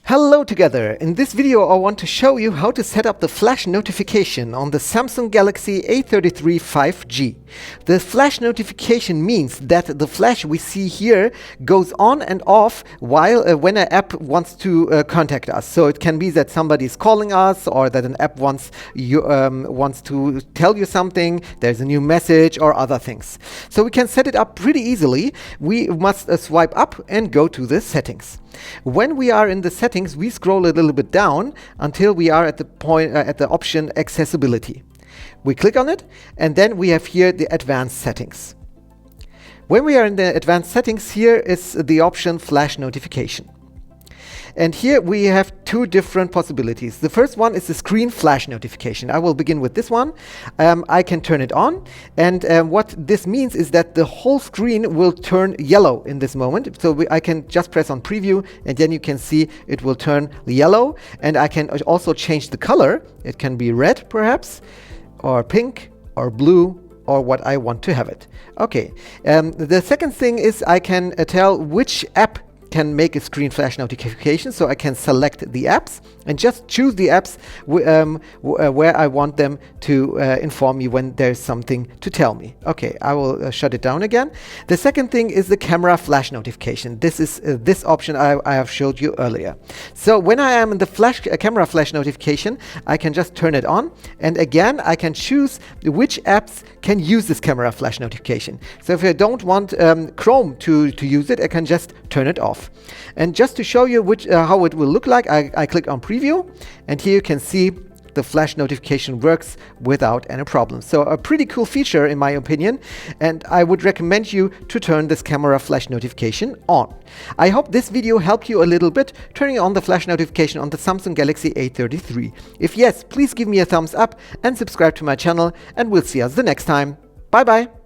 Hello together! In this video I want to show you how to set up the flash notification on the Samsung Galaxy A33 5G. The flash notification means that the flash we see here goes on and off while when an app wants to contact us. So it can be that somebody is calling us, or that an app wants to tell you something, there's a new message or other things. So we can set it up pretty easily. We must swipe up and go to the settings. When we are in the settings, we scroll a little bit down until we are at the point at the option accessibility. We click on it, and then we have here the advanced settings. When we are in the advanced settings, here is the option flash notification. And here we have two different possibilities. The first one is the screen flash notification. I will begin with this one. I can turn it on, and what this means is that the whole screen will turn yellow in this moment. So I can just press on preview, and then you can see it will turn yellow, and I can also change the color. It can be red perhaps, or pink, or blue, or what I want to have it. Okay. The second thing is I can tell which app can make a screen flash notification, so I can select the apps and just choose the apps where I want them to inform me when there's something to tell me. Okay, I will shut it down again. The second thing is the camera flash notification. This is this option I have showed you earlier. So when I am in the camera flash notification, I can just turn it on, and again I can choose which apps can use this camera flash notification. So if I don't want Chrome to use it, I can just turn it off. And just to show you how it will look like, I click on preview, and here you can see the flash notification works without any problem. So a pretty cool feature in my opinion, and I would recommend you to turn this camera flash notification on. I hope this video helped you a little bit turning on the flash notification on the Samsung Galaxy A33. If yes, please give me a thumbs up and subscribe to my channel, and we'll see us the next time. Bye bye!